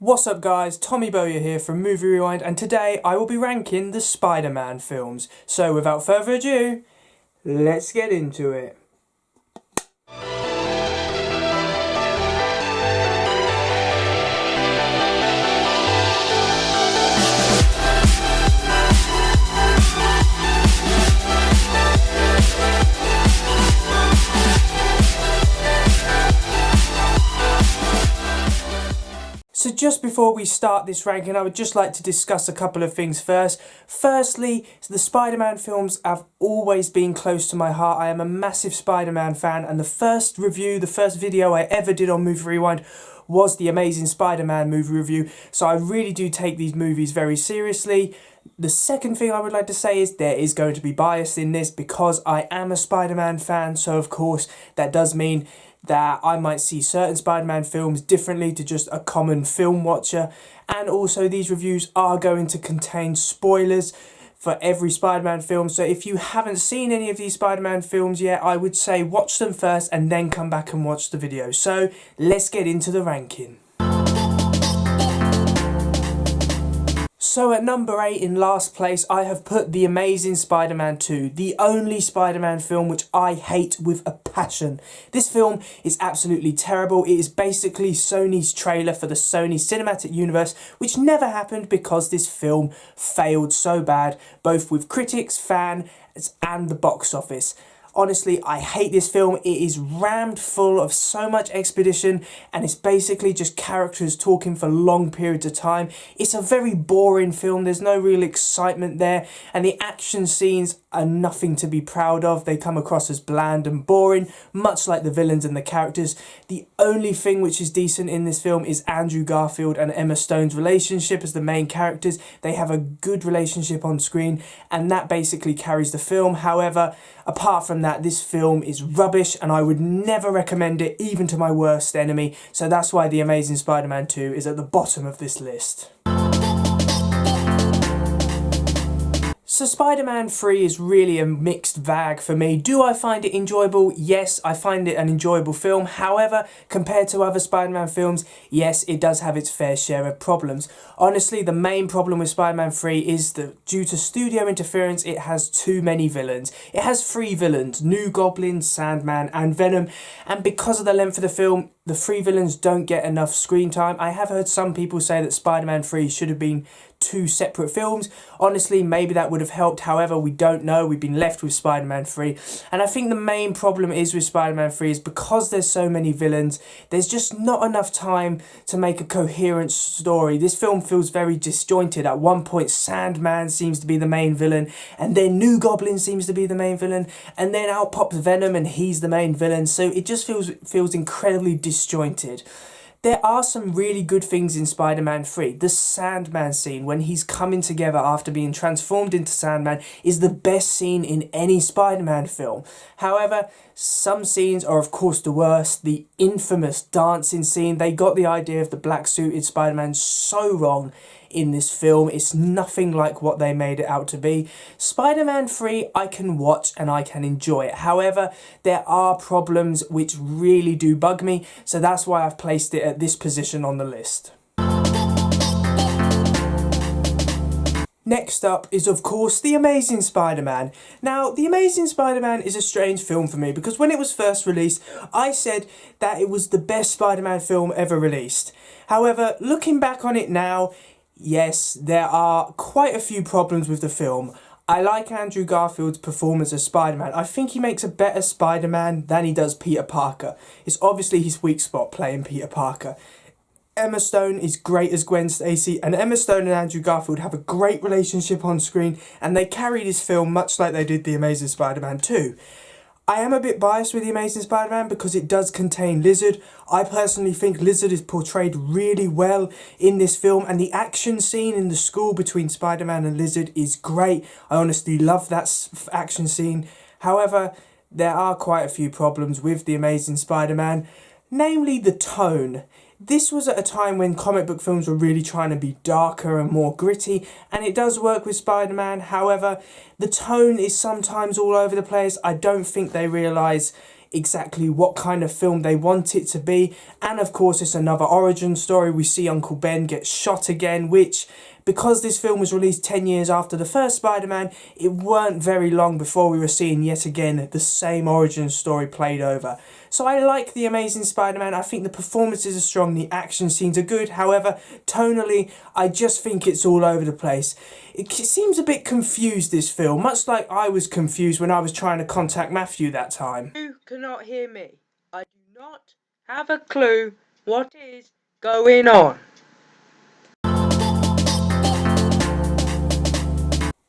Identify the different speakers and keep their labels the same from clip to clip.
Speaker 1: What's up guys, Tommy Bowyer here from Movie Rewind, and today I will be ranking the Spider-Man films. So without further ado, let's get into it. So just before we start this ranking, I would just like to discuss a couple of things first. Firstly, the Spider-Man films have always been close to my heart. I am a massive Spider-Man fan, and the first video I ever did on Movie Rewind was the Amazing Spider-Man movie review. So I really do take these movies very seriously. The second thing I would like to say is there is going to be bias in this because I am a Spider-Man fan, so of course that does mean that I might see certain Spider-Man films differently to just a common film watcher, and also these reviews are going to contain spoilers for every Spider-Man film, so if you haven't seen any of these Spider-Man films yet, I would say watch them first and then come back and watch the video. So let's get into the ranking. So at number 8 in last place, I have put The Amazing Spider-Man 2, the only Spider-Man film which I hate with a passion. This film is absolutely terrible. It is basically Sony's trailer for the Sony Cinematic Universe, which never happened because this film failed so bad, both with critics, fans, and the box office. Honestly, I hate this film. It is rammed full of so much expedition, and it's basically just characters talking for long periods of time. It's a very boring film. There's no real excitement there, and the action scenes are nothing to be proud of. They come across as bland and boring, much like the villains and the characters. The only thing which is decent in this film is Andrew Garfield and Emma Stone's relationship as the main characters. They have a good relationship on screen, and that basically carries the film. However, apart from that, this film is rubbish, and I would never recommend it even to my worst enemy. So that's why The Amazing Spider-Man 2 is at the bottom of this list. So Spider-Man 3 is really a mixed bag for me. Do I find it enjoyable? Yes, I find it an enjoyable film. However, compared to other Spider-Man films, yes, it does have its fair share of problems. Honestly, the main problem with Spider-Man 3 is that due to studio interference, it has too many villains. It has 3 villains, New Goblin, Sandman, and Venom. And because of the length of the film, the 3 villains don't get enough screen time. I have heard some people say that Spider-Man 3 should have been 2 separate films. Honestly, maybe that would have helped. However, we don't know. We've been left with Spider-Man 3. And I think the main problem is with Spider-Man 3 is because there's so many villains, there's just not enough time to make a coherent story. This film feels very disjointed. At one point, Sandman seems to be the main villain, and then New Goblin seems to be the main villain, and then out pops Venom and he's the main villain. So it just feels incredibly disjointed. There are some really good things in Spider-Man 3. The Sandman scene, when he's coming together after being transformed into Sandman, is the best scene in any Spider-Man film. However, some scenes are of course the worst. The infamous dancing scene, they got the idea of the black-suited Spider-Man so wrong in this film. It's nothing like what they made it out to be. Spider-Man 3 I can watch and I can enjoy it. However, there are problems which really do bug me, so that's why I've placed it at this position on the list. Next up is of course The Amazing Spider-Man. Now, The Amazing Spider-Man is a strange film for me because when it was first released, I said that it was the best Spider-Man film ever released. However, looking back on it now, yes, there are quite a few problems with the film. I like Andrew Garfield's performance as Spider-Man. I think he makes a better Spider-Man than he does Peter Parker. It's obviously his weak spot, playing Peter Parker. Emma Stone is great as Gwen Stacy, and Emma Stone and Andrew Garfield have a great relationship on screen, and they carry this film much like they did The Amazing Spider-Man 2. I am a bit biased with The Amazing Spider-Man because it does contain Lizard. I personally think Lizard is portrayed really well in this film, and the action scene in the school between Spider-Man and Lizard is great. I honestly love that action scene. However, there are quite a few problems with The Amazing Spider-Man, namely the tone. This was at a time when comic book films were really trying to be darker and more gritty, and it does work with Spider-Man. However, the tone is sometimes all over the place. I don't think they realise exactly what kind of film they want it to be. And of course, it's another origin story. We see Uncle Ben get shot again, which, because this film was released 10 years after the first Spider-Man, it weren't very long before we were seeing yet again the same origin story played over. So I like The Amazing Spider-Man. I think the performances are strong, the action scenes are good. However, tonally, I just think it's all over the place. It seems a bit confused, this film, much like I was confused when I was trying to contact Matthew that time.
Speaker 2: You cannot hear me. I do not have a clue what is going on.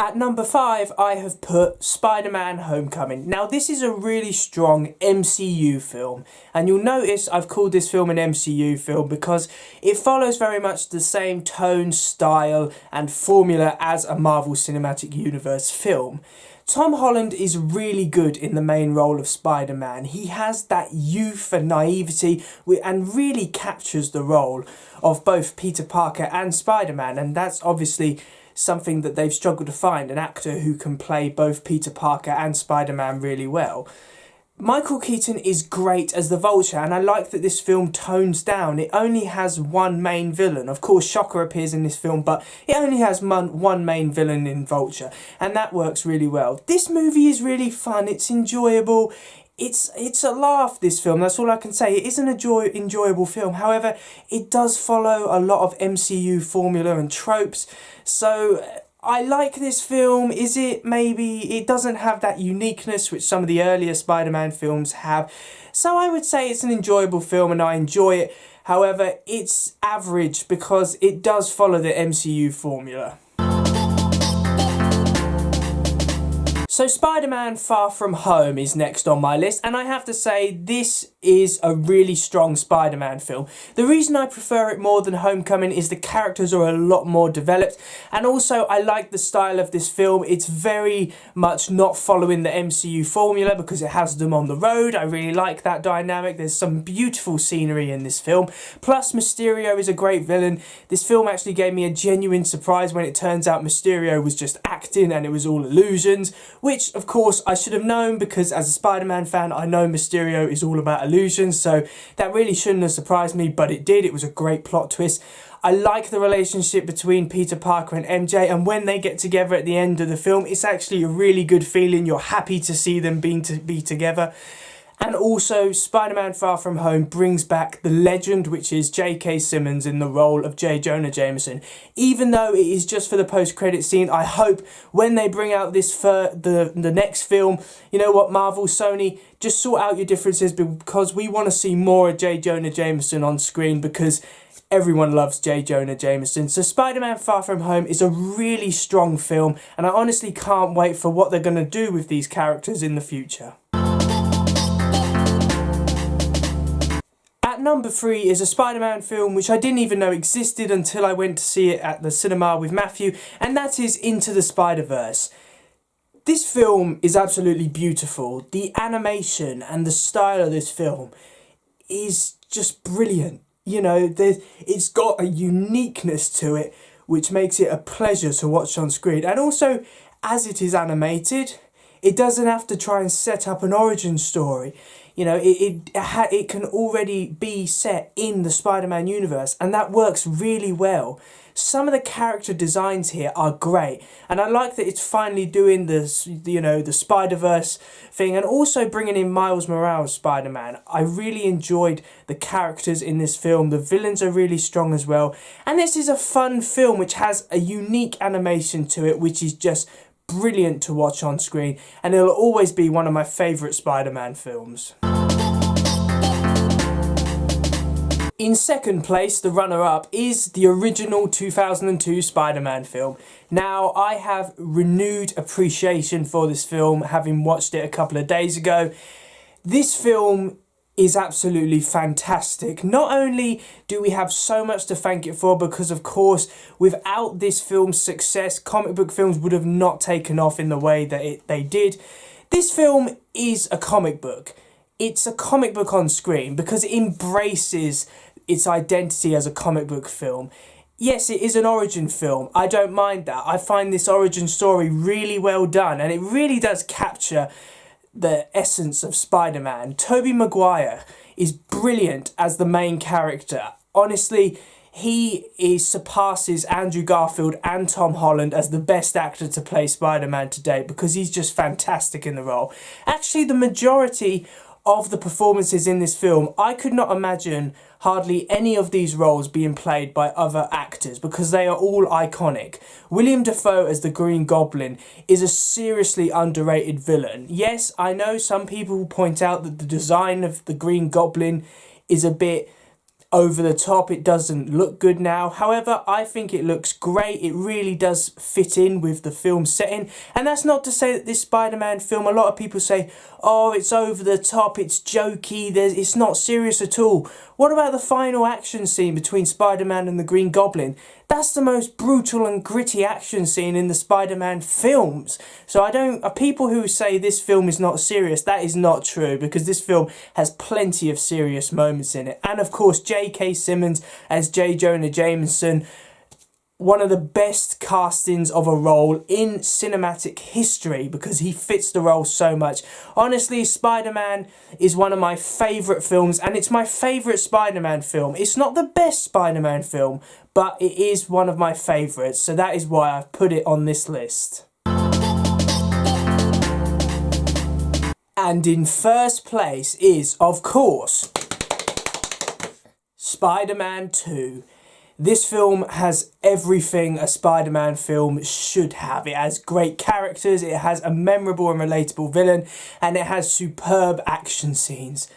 Speaker 1: At number 5, I have put Spider-Man Homecoming. Now, this is a really strong MCU film, and you'll notice I've called this film an MCU film because it follows very much the same tone, style, and formula as a Marvel Cinematic Universe film. Tom Holland is really good in the main role of Spider-Man. He has that youth and naivety and really captures the role of both Peter Parker and Spider-Man, and that's obviously something that they've struggled to find, an actor who can play both Peter Parker and Spider-Man really well. Michael Keaton is great as the Vulture, and I like that this film tones down. It only has one main villain. Of course, Shocker appears in this film, but it only has one main villain in Vulture, and that works really well. This movie is really fun, it's enjoyable. It's a laugh, this film, that's all I can say. It is an enjoyable film. However, it does follow a lot of MCU formula and tropes. So I like this film. Is it maybe, it doesn't have that uniqueness which some of the earlier Spider-Man films have. So I would say it's an enjoyable film and I enjoy it. However, it's average because it does follow the MCU formula. So Spider-Man Far From Home is next on my list, and I have to say this is a really strong Spider-Man film. The reason I prefer it more than Homecoming is the characters are a lot more developed, and also I like the style of this film. It's very much not following the MCU formula because it has them on the road. I really like that dynamic. There's some beautiful scenery in this film. Plus Mysterio is a great villain. This film actually gave me a genuine surprise when it turns out Mysterio was just acting and it was all illusions, which of course I should have known because as a Spider-Man fan I know Mysterio is all about illusions, so that really shouldn't have surprised me, but it did. It was a great plot twist. I like the relationship between Peter Parker and MJ, and when they get together at the end of the film, it's actually a really good feeling. You're happy to see them be together. And also, Spider-Man Far From Home brings back the legend, which is J.K. Simmons in the role of J. Jonah Jameson. Even though it is just for the post-credit scene, I hope when they bring out this for the next film, you know what, Marvel, Sony, just sort out your differences because we want to see more of J. Jonah Jameson on screen because everyone loves J. Jonah Jameson. So Spider-Man Far From Home is a really strong film, and I honestly can't wait for what they're going to do with these characters in the future. At number 3 is a Spider-Man film which I didn't even know existed until I went to see it at the cinema with Matthew, and that is Into the Spider-Verse. This film is absolutely beautiful. The animation and the style of this film is just brilliant. You know, it's got a uniqueness to it which makes it a pleasure to watch on screen. And also, as it is animated, it doesn't have to try and set up an origin story. You know, it can already be set in the Spider-Man universe, and that works really well. Some of the character designs here are great, and I like that it's finally doing this, you know, the Spider-Verse thing, and also bringing in Miles Morales Spider-Man. I really enjoyed the characters in this film. The villains are really strong as well, and this is a fun film which has a unique animation to it, which is just brilliant to watch on screen, and it'll always be one of my favourite Spider-Man films. In second place, the runner-up, is the original 2002 Spider-Man film. Now, I have renewed appreciation for this film, having watched it a couple of days ago. This film is absolutely fantastic. Not only do we have so much to thank it for, because of course, without this film's success, comic book films would have not taken off in the way that they did. This film is a comic book. It's a comic book on screen because it embraces its identity as a comic book film. Yes, it is an origin film. I don't mind that. I find this origin story really well done, and it really does capture the essence of Spider-Man. Tobey Maguire is brilliant as the main character. Honestly, surpasses Andrew Garfield and Tom Holland as the best actor to play Spider-Man to date, because he's just fantastic in the role. Actually, the majority of the performances in this film, I could not imagine hardly any of these roles being played by other actors, because they are all iconic. William Dafoe as the Green Goblin is a seriously underrated villain. Yes, I know some people point out that the design of the Green Goblin is a bit over the top, it doesn't look good now. However, I think it looks great. It really does fit in with the film setting. And that's not to say that this Spider-Man film, a lot of people say, oh, it's over the top, it's jokey, it's not serious at all. What about the final action scene between Spider-Man and the Green Goblin? That's the most brutal and gritty action scene in the Spider-Man films. So people who say this film is not serious, that is not true, because this film has plenty of serious moments in it. And of course, J.K. Simmons as J. Jonah Jameson, one of the best castings of a role in cinematic history, because he fits the role so much. Honestly, Spider-Man is one of my favourite films, and it's my favourite Spider-Man film. It's not the best Spider-Man film, but it is one of my favourites, so that is why I've put it on this list. And in first place is, of course, Spider-Man 2. This film has everything a Spider-Man film should have. It has great characters, it has a memorable and relatable villain, and it has superb action scenes.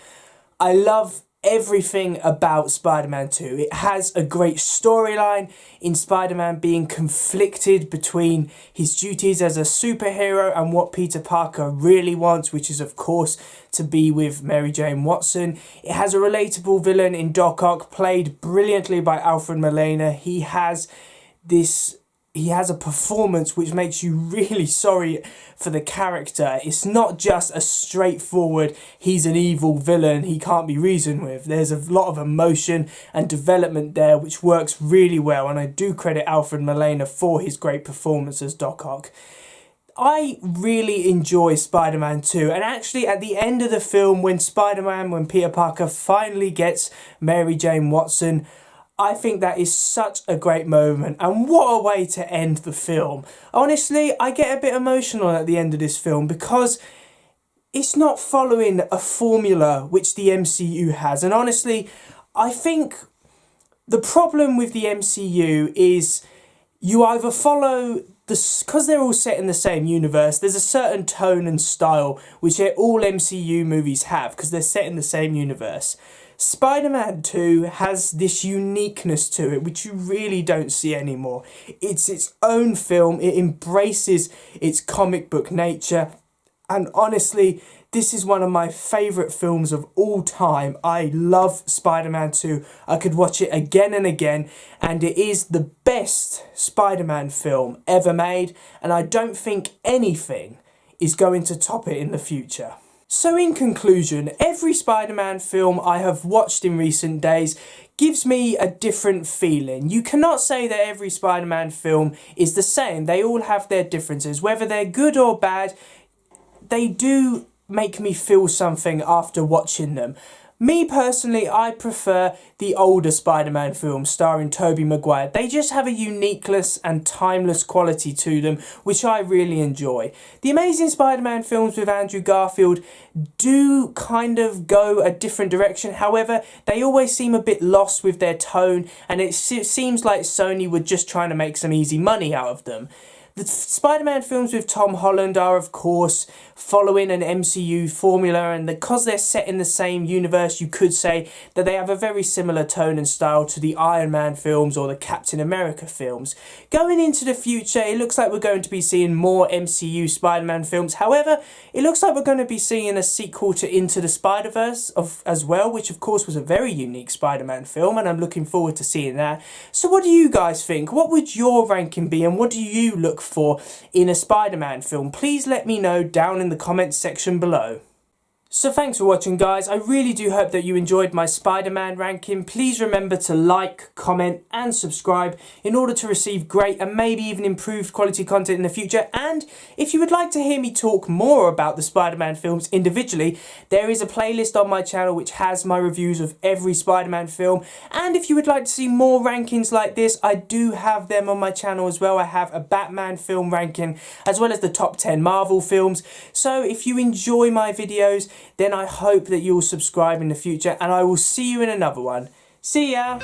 Speaker 1: I love everything about Spider-Man 2. It has a great storyline in Spider-Man being conflicted between his duties as a superhero and what Peter Parker really wants, which is of course to be with Mary Jane Watson. It has a relatable villain in Doc Ock, played brilliantly by Alfred Molina. He has a performance which makes you really sorry for the character. It's not just a straightforward, he's an evil villain, he can't be reasoned with. There's a lot of emotion and development there which works really well, and I do credit Alfred Molina for his great performance as Doc Ock. I really enjoy Spider-Man 2, and actually at the end of the film when Peter Parker finally gets Mary Jane Watson, I think that is such a great moment, and what a way to end the film. Honestly, I get a bit emotional at the end of this film because it's not following a formula which the MCU has, and honestly, I think the problem with the MCU is you either follow because they're all set in the same universe, there's a certain tone and style which all MCU movies have because they're set in the same universe. Spider-Man 2 has this uniqueness to it which you really don't see anymore. It's its own film, it embraces its comic book nature, and honestly, this is one of my favourite films of all time. I love Spider-Man 2. I could watch it again and again, and it is the best Spider-Man film ever made, and I don't think anything is going to top it in the future. So in conclusion, every Spider-Man film I have watched in recent days gives me a different feeling. You cannot say that every Spider-Man film is the same. They all have their differences. Whether they're good or bad, they do make me feel something after watching them. Me personally, I prefer the older Spider-Man films starring Tobey Maguire. They just have a uniqueness and timeless quality to them, which I really enjoy. The Amazing Spider-Man films with Andrew Garfield do kind of go a different direction. However, they always seem a bit lost with their tone, and it seems like Sony were just trying to make some easy money out of them. The Spider-Man films with Tom Holland are, of course, following an MCU formula, and because they're set in the same universe, you could say that they have a very similar tone and style to the Iron Man films or the Captain America films. Going into the future, it looks like we're going to be seeing more MCU Spider-Man films. However, it looks like we're going to be seeing a sequel to Into the Spider-Verse as well, which of course was a very unique Spider-Man film, and I'm looking forward to seeing that. So what do you guys think? What would your ranking be, and what do you look for in a Spider-Man film? Please let me know down in the comments section below. So thanks for watching, guys. I really do hope that you enjoyed my Spider-Man ranking. Please remember to like, comment and subscribe in order to receive great and maybe even improved quality content in the future. And if you would like to hear me talk more about the Spider-Man films individually, there is a playlist on my channel which has my reviews of every Spider-Man film. And if you would like to see more rankings like this, I do have them on my channel as well. I have a Batman film ranking as well as the top 10 Marvel films. So if you enjoy my videos, then I hope that you'll subscribe in the future, and I will see you in another one. See ya!